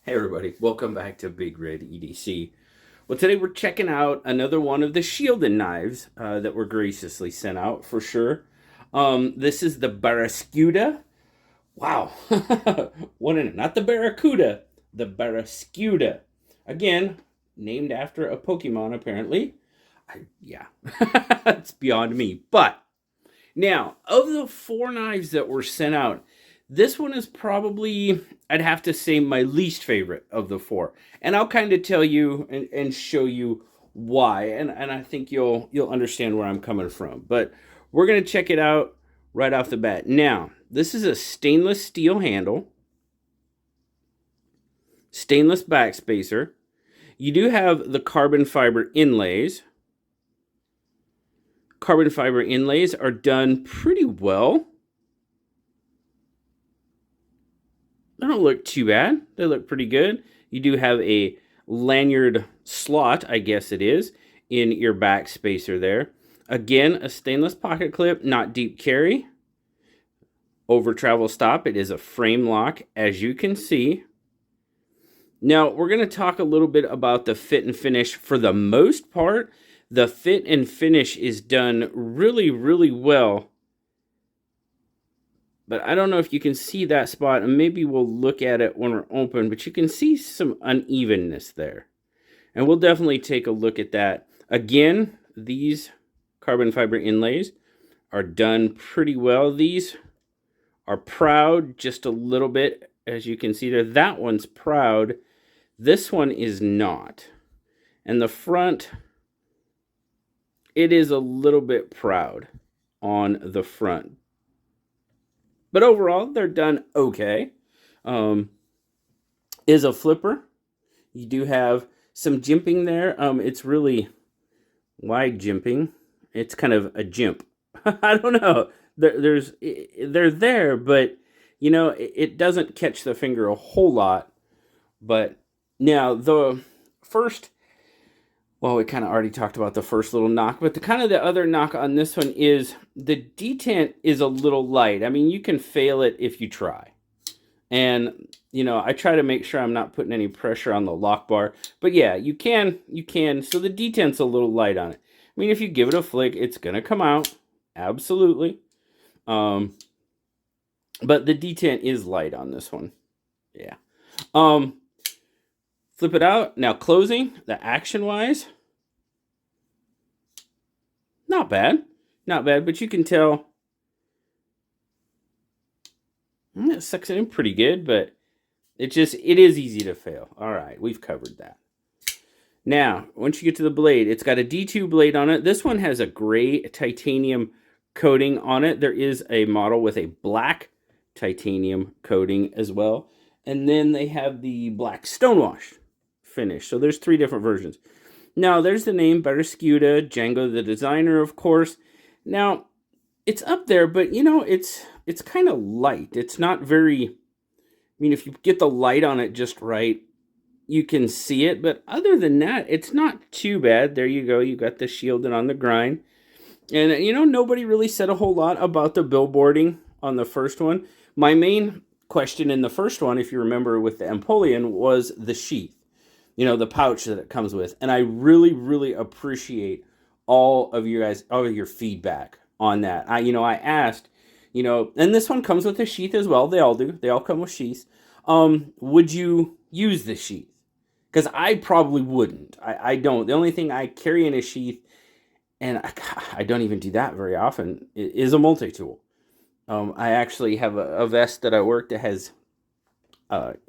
Hey everybody, welcome back to BigRedEDC. Well, today we're checking out another one of the Shieldon knives that were graciously sent out for sure. This is the Barraskewda. Wow, what in it? Not the Barracuda, the Barraskewda. Again, named after a Pokemon apparently. Yeah, it's beyond me. But now, of the four knives that were sent out, this one is probably, I'd have to say, my least favorite of the four. And I'll kind of tell you and show you why. And I think you'll understand where I'm coming from. But we're going to check it out right off the bat. Now, this is a stainless steel handle, stainless backspacer. You do have the carbon fiber inlays. Carbon fiber inlays are done pretty well. They don't look too bad. They look pretty good. You do have a lanyard slot, I guess it is, in your back spacer there. Again, a stainless pocket clip, not deep carry. Over travel stop. It is a frame lock, as you can see. Now, we're going to talk a little bit about the fit and finish. For the most part, the fit and finish is done really, really well. But I don't know if you can see that spot, and maybe we'll look at it when we're open, but you can see some unevenness there. And we'll definitely take a look at that. Again, these carbon fiber inlays are done pretty well. These are proud just a little bit, as you can see there. That one's proud. This one is not. And the front, it is a little bit proud on the front. But overall, they're done okay. Is a flipper. You do have some jimping there. It's really wide jimping. It's kind of a jimp. I don't know. They're there, but you know it doesn't catch the finger a whole lot. But now the first. Well, we kind of already talked about the first little knock, but the other knock on this one is the detent is a little light. I mean, you can fail it if you try. And, you know, I try to make sure I'm not putting any pressure on the lock bar. But yeah, you can. So the detent's a little light on it. I mean, if you give it a flick, it's going to come out. Absolutely. But the detent is light on this one. Yeah. Flip it out. Now closing, the action-wise, not bad. Not bad, but you can tell it sucks it in pretty good, but it is easy to fail. All right, we've covered that. Now, once you get to the blade, it's got a D2 blade on it. This one has a gray titanium coating on it. There is a model with a black titanium coating as well. And then they have the black stonewash finish. So there's three different versions. Now, there's the name Barraskewda, Django the designer, of course. Now, it's up there, but, you know, it's kind of light. It's not very... I mean, if you get the light on it just right, you can see it. But other than that, it's not too bad. There you go. You got the Shieldon on the grind. And, you know, nobody really said a whole lot about the billboarding on the first one. My main question in the first one, if you remember with the Empoleon, was the sheath. You know, the pouch that it comes with. And I really, really appreciate all of you guys, all of your feedback on that. I asked, you know, and this one comes with a sheath as well. They all do. They all come with sheaths. Would you use the sheath? Because I probably wouldn't. I don't. The only thing I carry in a sheath, and I don't even do that very often, is a multi-tool. I actually have a vest that I work that has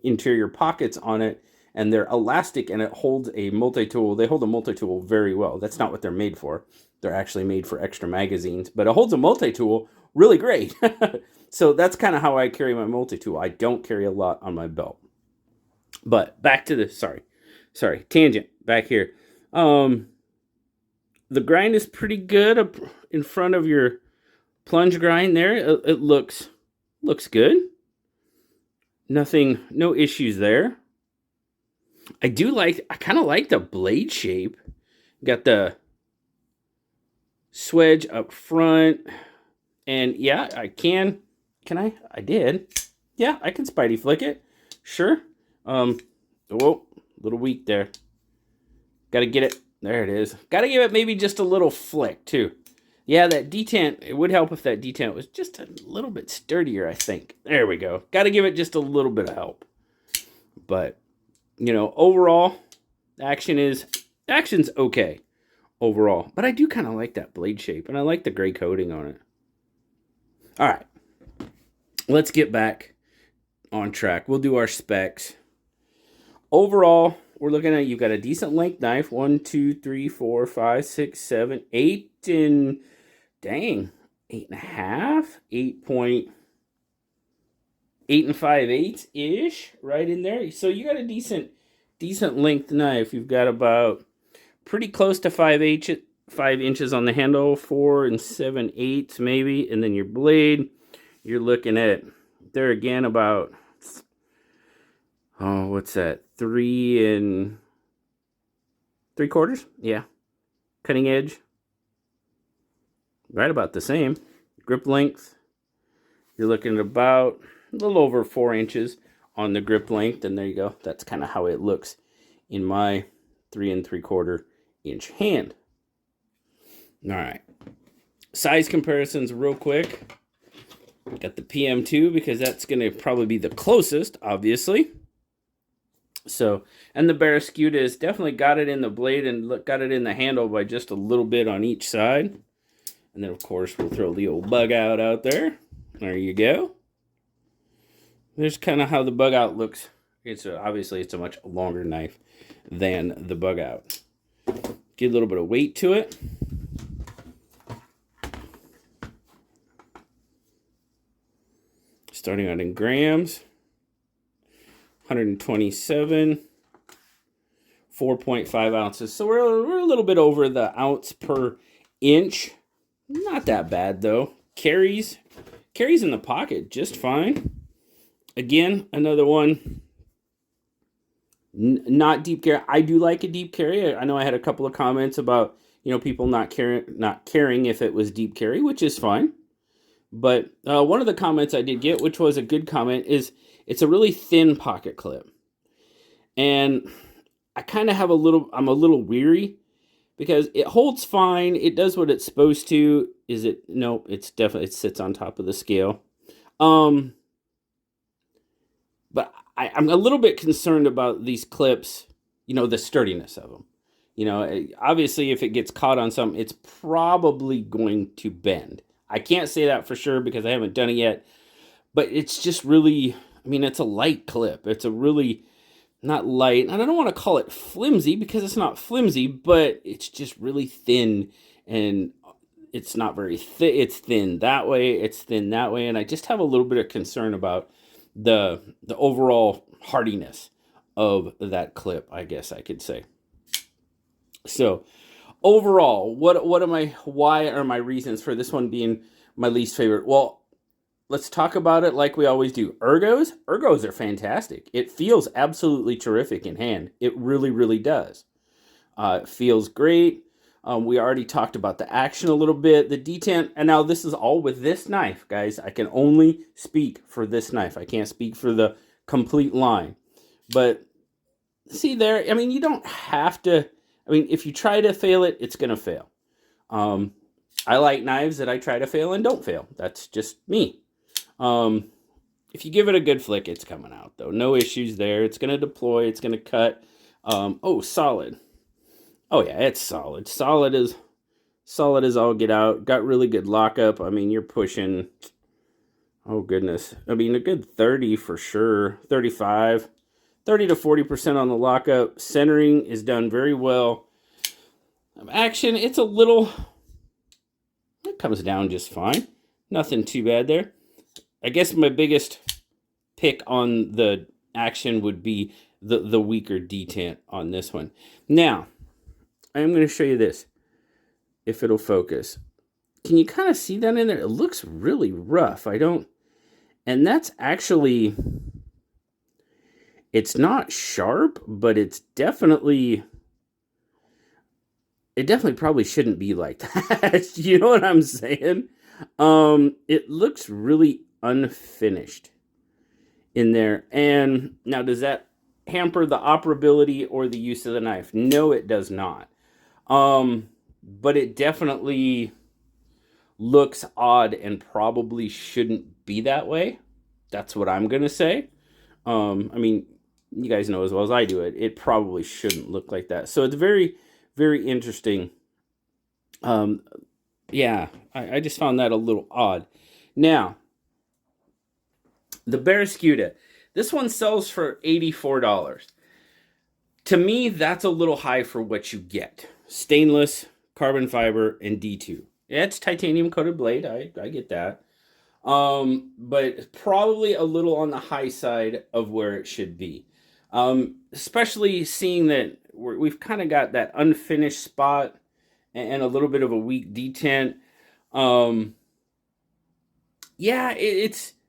interior pockets on it, and they're elastic, and it holds a multi-tool. They hold a multi-tool very well. That's not what they're made for. They're actually made for extra magazines, but it holds a multi-tool really great. So that's kind of how I carry my multi-tool. I don't carry a lot on my belt. But back to the, sorry, tangent back here. The grind is pretty good up in front of your plunge grind there. It looks good. No issues there. I kind of like the blade shape. Got the swedge up front. And yeah, I did. Yeah, I can Spidey flick it. Sure. Oh, a little weak there. Got to get it. There it is. Got to give it maybe just a little flick, too. Yeah, that detent, it would help if that detent was just a little bit sturdier, I think. There we go. Got to give it just a little bit of help. But, you know, overall, action's okay overall. But I do kind of like that blade shape, and I like the gray coating on it. All right. Let's get back on track. We'll do our specs. Overall, we're looking at, you've got a decent length knife. 1, 2, 3, 4, 5, 6, 7, 8, and dang, 8.5, 8.8 and 5/8 ish, right in there. So you got a decent length knife. You've got about pretty close to 5 inches on the handle, 4 and 7/8 maybe, and then your blade, you're looking at there again about, oh, what's that? 3 3/4? Yeah. Cutting edge. Right about the same. Grip length. You're looking at about a little over 4 inches on the grip length. And there you go. That's kind of how it looks in my 3 3/4 inch hand. All right. Size comparisons real quick. Got the PM2 because that's going to probably be the closest, obviously. So, and the Barraskewda has definitely got it in the blade and got it in the handle by just a little bit on each side. And then, of course, we'll throw the old bug out there. There you go. There's kind of how the bug out looks. Obviously, it's a much longer knife than the bug out. Get a little bit of weight to it. Starting out in grams. 127, 4.5 ounces. So we're a little bit over the ounce per inch. Not that bad though. Carries in the pocket just fine. Again, another one. Not deep carry. I do like a deep carry. I know I had a couple of comments about, you know, people not caring if it was deep carry, which is fine. But one of the comments I did get, which was a good comment, is it's a really thin pocket clip. And I kind of I'm a little weary because it holds fine. It does what it's supposed to. Nope, it sits on top of the scale. But I'm a little bit concerned about these clips, you know, the sturdiness of them. You know, obviously if it gets caught on something, it's probably going to bend. I can't say that for sure because I haven't done it yet, but it's just really, I mean, it's a light clip. It's a really, not light, and I don't want to call it flimsy because it's not flimsy, but it's just really thin, and it's not very thick. It's thin that way, it's thin that way, and I just have a little bit of concern about the overall hardiness of that clip, I guess I could say. So, overall, why are my reasons for this one being my least favorite? Well, let's talk about it like we always do. Ergos are fantastic. It feels absolutely terrific in hand. It really, really does. It feels great. We already talked about the action a little bit, the detent, and now this is all with this knife, guys. I can only speak for this knife. I can't speak for the complete line. But see there, I mean, you don't have to. I mean, if you try to fail it, it's going to fail. I like knives that I try to fail and don't fail. That's just me. If you give it a good flick, it's coming out, though. No issues there. It's going to deploy. It's going to cut. Oh, solid. Oh, yeah, it's solid. Solid as all get out. Got really good lockup. I mean, you're pushing, oh, goodness. I mean, a good 30 for sure. 35. 30 to 40% on the lockup. Centering is done very well. Action, it comes down just fine. Nothing too bad there. I guess my biggest pick on the action would be the weaker detent on this one. Now, I'm going to show you this, if it'll focus. Can you kind of see that in there? It looks really rough. And that's actually, it's not sharp, but it definitely probably shouldn't be like that. You know what I'm saying? It looks really unfinished in there. And now, does that hamper the operability or the use of the knife. No, it does not. But it definitely looks odd and probably shouldn't be that way. That's what I'm going to say. I mean, you guys know as well as I do it. It probably shouldn't look like that. So it's very, very interesting. Yeah, I just found that a little odd. Now, the Barraskewda. This one sells for $84. To me, that's a little high for what you get. Stainless, carbon fiber, and D2. Yeah, it's titanium coated blade. I get that. But probably a little on the high side of where it should be. Especially seeing that we've kind of got that unfinished spot and a little bit of a weak detent. Yeah,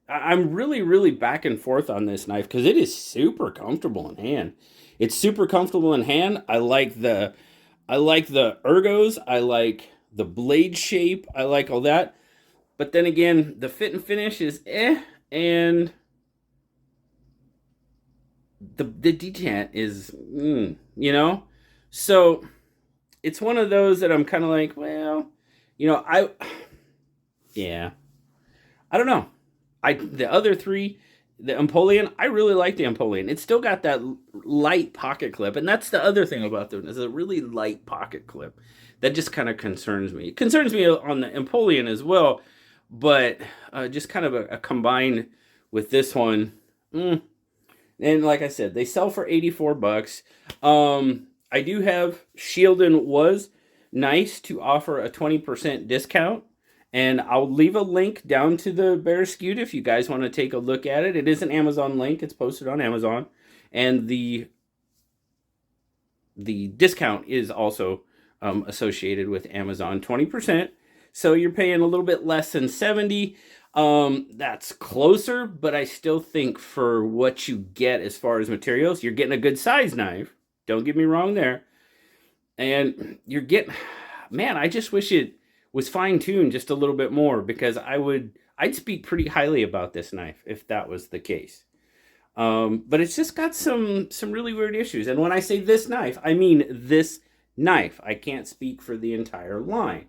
I'm really, really back and forth on this knife because it is super comfortable in hand. It's super comfortable in hand. I like the ergos. I like the blade shape. I like all that. But then again, the fit and finish is and the detent is, you know? So it's one of those that I'm kind of like, well, you know, yeah. I don't know. The other three, the Empoleon, I really like the Empoleon. It's still got that light pocket clip, and that's the other thing about them is a really light pocket clip. That just kind of concerns me. It concerns me on the Empoleon as well, but just kind of a combined with this one. And like I said, they sell for $84. I do have Shieldon was nice to offer a 20% discount. And I'll leave a link down to the Barraskewda if you guys want to take a look at it. It is an Amazon link. It's posted on Amazon. And the discount is also associated with Amazon, 20%. So you're paying a little bit less than $70. That's closer, but I still think for what you get as far as materials, you're getting a good size knife. Don't get me wrong there. And you're getting, man, I just wish it was fine-tuned just a little bit more because I'd speak pretty highly about this knife if that was the case. But it's just got some really weird issues. And when I say this knife, I mean this knife. I can't speak for the entire line.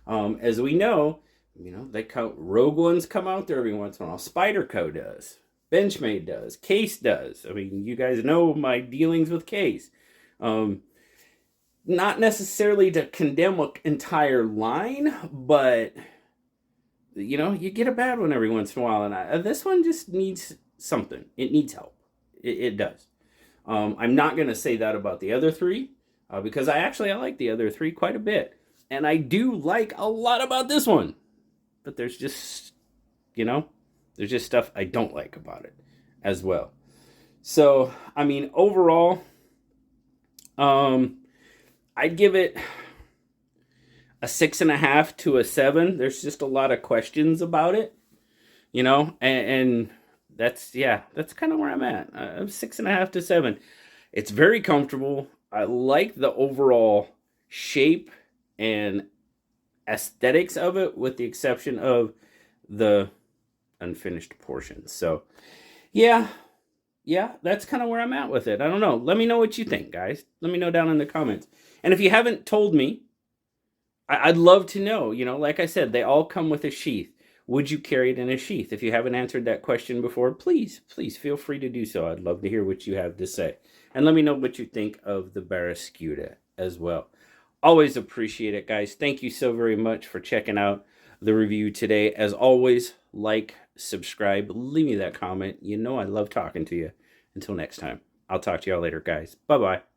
As we know, Rogue ones come out there every once in a while. Spyderco does. Benchmade does. Case does. I mean, you guys know my dealings with Case. Not necessarily to condemn an entire line, but, you get a bad one every once in a while. And this one just needs something. It needs help. It does. I'm not going to say that about the other three, because I like the other three quite a bit. And I do like a lot about this one. But there's just, there's just stuff I don't like about it as well. So, I mean, overall, I'd give it a 6.5 to a 7. There's just a lot of questions about it, and that's kind of where I'm at. 6.5 to 7. It's very comfortable. I like the overall shape and aesthetics of it, with the exception of the unfinished portions. So, yeah, that's kind of where I'm at with it. I don't know. Let me know what you think, guys. Let me know down in the comments. And if you haven't told me, I'd love to know. Like I said, they all come with a sheath. Would you carry it in a sheath? If you haven't answered that question before, please feel free to do so. I'd love to hear what you have to say. And let me know what you think of the Barraskewda as well. Always appreciate it, guys. Thank you so very much for checking out the review today. As always, like, subscribe, leave me that comment. I love talking to you. Until next time, I'll talk to y'all later, guys. Bye-bye.